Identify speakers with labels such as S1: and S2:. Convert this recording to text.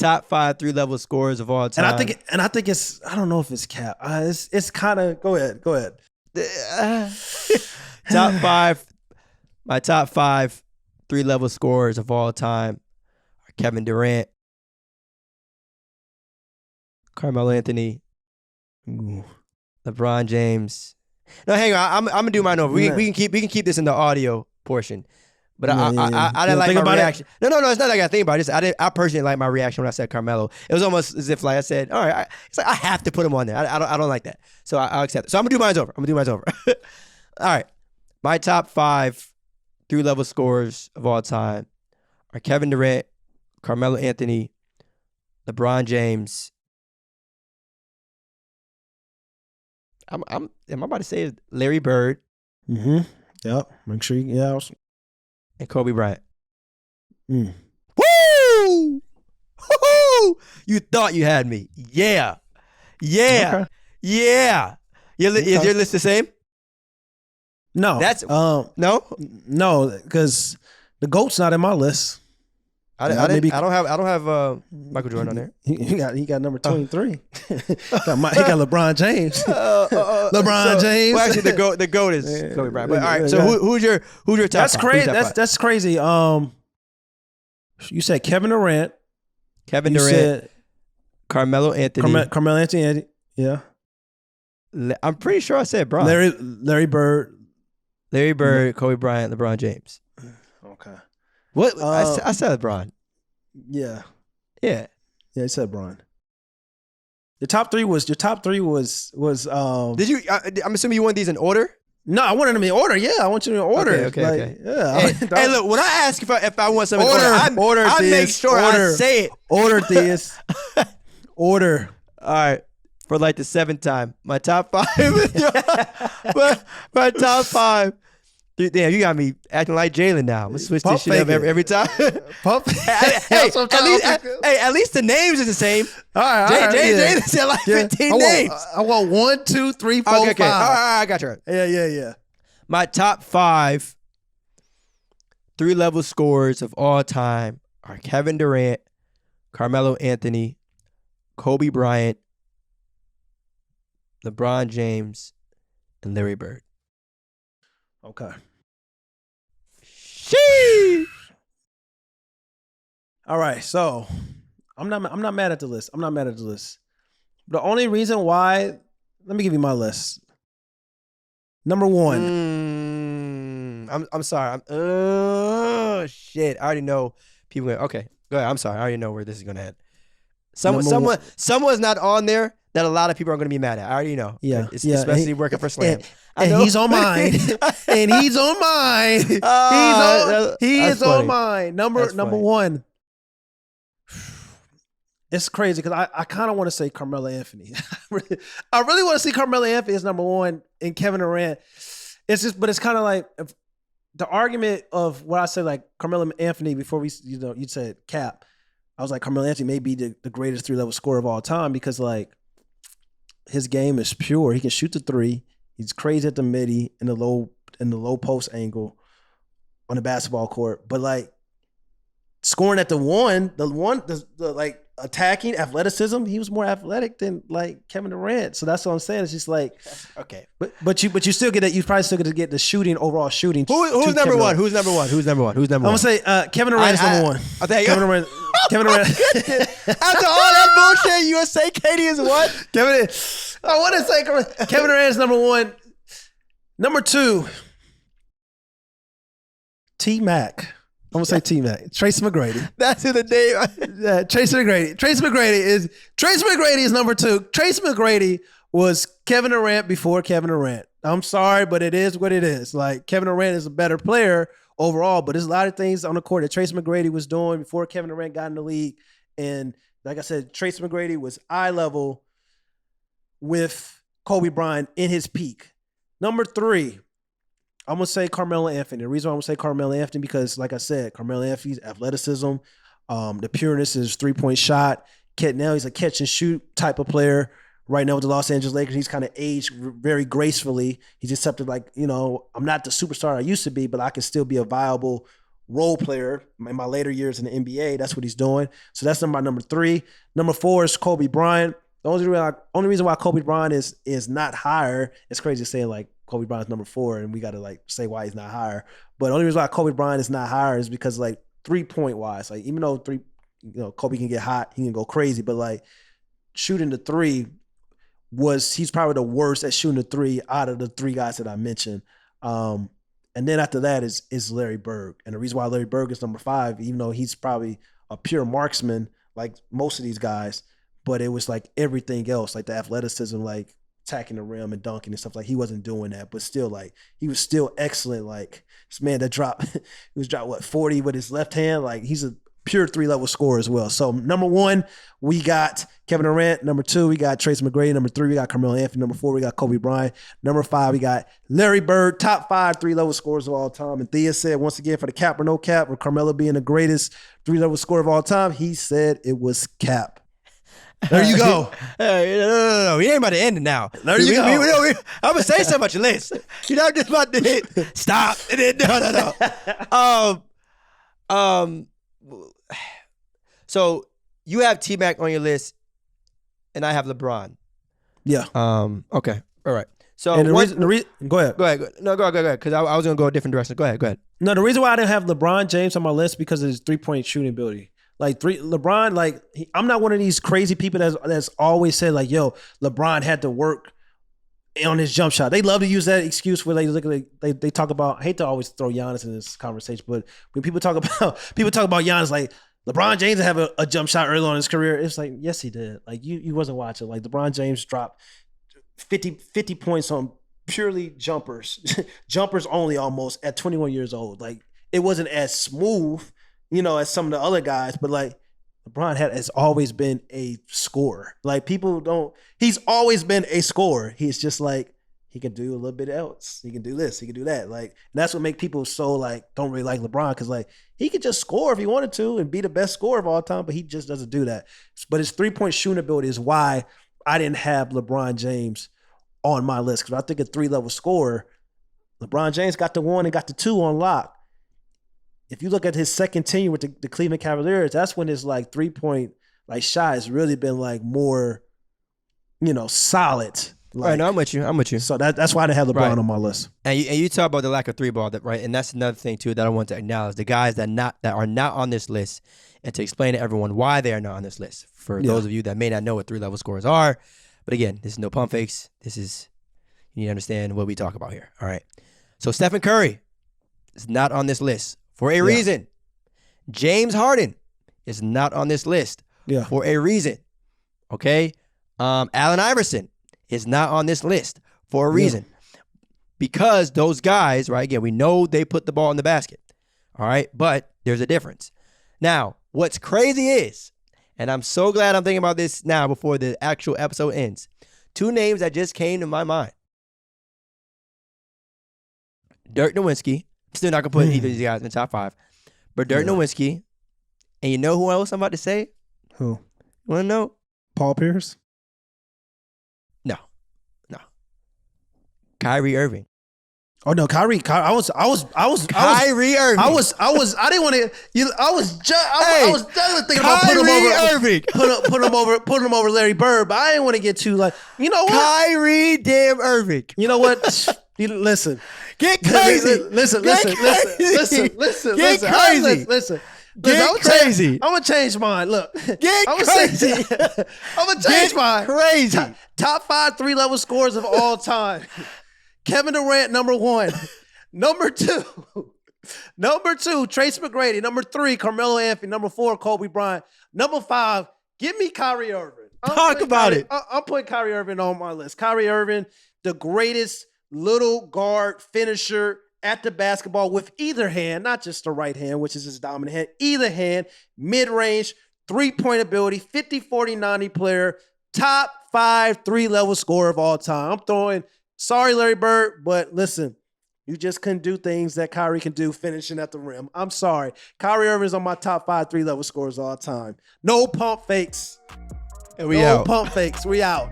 S1: top 5 3-level scorers of all time.
S2: And I think it's I don't know if it's cap. It's kind of go ahead.
S1: Top 5. My top 5 3-level scorers of all time are Kevin Durant, Carmelo Anthony, LeBron James. No, hang on. I'm gonna do mine over. We can keep this in the audio portion. But I didn't like my reaction. No, it's not like I think about it. I personally like my reaction when I said Carmelo. It was almost as if like I said, all right, it's like I have to put him on there. I don't like that. So I'll accept it. So I'm gonna do mine over. All right. My top 5 3-level scorers of all time are Kevin Durant, Carmelo Anthony, LeBron James. Am I about to say Larry Bird?
S2: Mm-hmm. Yep. Make sure
S1: And Kobe Bryant.
S2: Mm.
S1: Woo! Woo! You thought you had me. Yeah.
S2: Okay.
S1: Yeah. Is your list the same?
S2: No.
S1: That's
S2: no, because the GOAT's not in my list.
S1: I don't have Michael Jordan on there.
S2: He got number 23. he got LeBron James. LeBron James.
S1: Well, actually, the GOAT is Kobe Bryant. But all right, so who's your top?
S2: That's crazy. That's crazy. You said Kevin Durant.
S1: Kevin Durant. Said Carmelo Anthony.
S2: Carmelo Anthony. Yeah.
S1: I'm pretty sure I said Bron.
S2: Larry Bird.
S1: Larry Bird, Kobe Bryant, LeBron James.
S2: Okay.
S1: What? I said LeBron.
S2: Yeah.
S1: Yeah.
S2: Yeah, I said Bron. Your top three was
S1: Did you? I'm assuming you want these in order.
S2: No, I wanted them in order. Yeah, I want you in order.
S1: Okay.
S2: Yeah.
S1: Hey, look. When I ask if I want something in order, I make sure I say it.
S2: Order this. Order.
S1: All right. For like the 7th time, my top 5. my top 5. Dude, damn, you got me acting like Jalen now. I'm gonna switch this shit up every time. At least the names are the same.
S2: All right.
S1: Jalen said like 15 names.
S2: I want 1, 2, 3, 4, 5.
S1: Okay. All right, I got you.
S2: Yeah.
S1: My top 5 3-level scorers of all time are Kevin Durant, Carmelo Anthony, Kobe Bryant, LeBron James, and Larry Bird.
S2: Okay.
S1: Sheesh.
S2: All right, so I'm not mad at the list. The only reason why, let me give you my list. Number 1.
S1: I'm sorry. Oh shit! I already know people. Okay, go ahead. I'm sorry. I already know where this is gonna end. Someone's not on there that a lot of people are going to be mad at. I already know.
S2: Yeah.
S1: Especially working for Slam.
S2: And he's on mine. He's on mine. Number 1. It's crazy because I kind of want to say Carmelo Anthony. I really want to see Carmelo Anthony as number 1 and Kevin Durant. But it's kind of like the argument of what I said, like Carmelo Anthony before you said Cap. I was like, Carmelo Anthony may be the greatest 3-level scorer of all time because like his game is pure. He can shoot the 3. He's crazy at the midi in the low post angle on the basketball court. But like scoring at the like attacking athleticism, he was more athletic than like Kevin Durant. So that's what I'm saying. It's just like
S1: okay.
S2: But you still get that. You probably still get to get the overall shooting.
S1: Who's number one? Who's number one?
S2: I'm gonna say Kevin Durant is number 1. Kevin Durant.
S1: After all that bullshit, you would say Katie is what?
S2: I want to say Kevin Durant is number 1. Number 2, T-Mac. I'm going to say T-Mac. Tracy McGrady.
S1: That's who the name.
S2: Tracy McGrady. Tracy McGrady is number 2. Tracy McGrady was Kevin Durant before Kevin Durant. I'm sorry, but it is what it is. Like Kevin Durant is a better player overall, but there's a lot of things on the court that Tracy McGrady was doing before Kevin Durant got in the league. And like I said, Tracy McGrady was eye level with Kobe Bryant in his peak. Number 3, I'm going to say Carmelo Anthony. The reason why I'm going to say Carmelo Anthony because, like I said, Carmelo Anthony's athleticism, the pureness is 3-point shot. Now he's a catch and shoot type of player. Right now with the Los Angeles Lakers, he's kind of aged very gracefully. He's accepted like, I'm not the superstar I used to be, but I can still be a viable role player in my later years in the NBA. That's what he's doing. So that's my number 3. Number 4 is Kobe Bryant. The only reason why Kobe Bryant is not higher, it's crazy to say like Kobe Bryant's number 4 and we got to like say why he's not higher. But the only reason why Kobe Bryant is not higher is because like 3-point wise, like even though Kobe can get hot, he can go crazy, but like shooting the 3 he's probably the worst at shooting the 3 out of the 3 guys that I mentioned. And then after that is Larry Berg. And the reason why Larry Berg is number 5, even though he's probably a pure marksman like most of these guys, but it was like everything else, like the athleticism, like attacking the rim and dunking and stuff. Like he wasn't doing that, but still like he was still excellent. Like this man that dropped, he was dropped 40 with his left hand. Like he's a pure 3-level scorer as well. So number 1, we got Kevin Durant. Number 2, we got Tracy McGrady. Number 3, we got Carmelo Anthony. Number 4, we got Kobe Bryant. Number 5, we got Larry Bird. Top 5 3-level scorers of all time. And Thea said, once again, for the cap or no cap, or Carmelo being the greatest 3-level scorer of all time, he said it was cap. There you go.
S1: No. We ain't about to end it now.
S2: There you go.
S1: I'm going to say so much list. You're not just about to hit. Stop. No. So you have T-Mac on your list, and I have LeBron.
S2: Yeah.
S1: Okay. All right. So
S2: and the reason, go ahead.
S1: Go ahead. No, go ahead. Because I was going to go a different direction. Go ahead.
S2: No, the reason why I didn't have LeBron James on my list because of his 3-point shooting ability. Like LeBron, like I'm not one of these crazy people that's always said like, yo, LeBron had to work on his jump shot. They love to use that excuse where they talk about. I hate to always throw Giannis in this conversation, but when people talk about Giannis, like LeBron James have a jump shot early on in his career. It's like, yes, he did. Like you wasn't watching. Like LeBron James dropped 50 points on purely jumpers only almost at 21 years old. Like it wasn't as smooth, as some of the other guys, but like LeBron has always been a scorer. Like he's always been a scorer. He's just like, he can do a little bit else. He can do this, he can do that. Like, and that's what makes people so like, don't really like LeBron. Cause like, he could just score if he wanted to and be the best scorer of all time, but he just doesn't do that. But his 3-point shooting ability is why I didn't have LeBron James on my list. Cause I think a 3-level scorer, LeBron James got the 1 and got the 2 on lock. If you look at his second tenure with the Cleveland Cavaliers, that's when his like 3-point like shot has really been like more, solid. Like,
S1: right, no, I'm with you.
S2: So that's why I didn't have LeBron on my list.
S1: And you talk about the lack of 3-ball, right? And that's another thing too that I want to acknowledge. The guys that are not on this list, and to explain to everyone why they are not on this list. For those of you that may not know what 3-level scores are, but again, this is no pump fakes. This is, you need to understand what we talk about here. All right. So Stephen Curry is not on this list for a reason. James Harden is not on this list for a reason. Okay. Allen Iverson is not on this list for a reason. Because those guys, right, again, we know they put the ball in the basket. All right. But there's a difference. Now, what's crazy is, and I'm so glad I'm thinking about this now before the actual episode ends, 2 names that just came to my mind. Dirk Nowitzki. Still not going to put either of these guys in the top 5. But Dirk Nowitzki. And you know who else I'm about to say?
S2: Who?
S1: You want to know?
S2: Paul Pierce?
S1: No. Kyrie Irving.
S2: Oh no, Kyrie. I was
S1: Kyrie Irving.
S2: I didn't want to. I was thinking about putting him over Larry Bird, but I didn't want to get too like. You know what?
S1: Kyrie damn Irving.
S2: You know what? Listen.
S1: Get crazy.
S2: Listen.
S1: Get crazy.
S2: I'm gonna change mine. Look.
S1: I'm
S2: gonna change mine.
S1: Crazy.
S2: Top 5 3-level scores of all time. Kevin Durant, number 1. Number 2, Tracy McGrady. Number 3, Carmelo Anthony. Number 4, Kobe Bryant. Number 5, give me Kyrie Irving.
S1: Talk about it.
S2: I'm putting Kyrie Irving on my list. Kyrie Irving, the greatest little guard finisher at the basketball with either hand, not just the right hand, which is his dominant hand, either hand, mid-range, 3-point ability, 50, 40, 90 player, top 5 3-level scorer of all time. I'm throwing, sorry, Larry Bird, but listen, you just couldn't do things that Kyrie can do finishing at the rim. I'm sorry. Kyrie Irving is on my top 5 3-level scorers of all time. No pump fakes.
S1: And we out.
S2: No pump fakes. We out.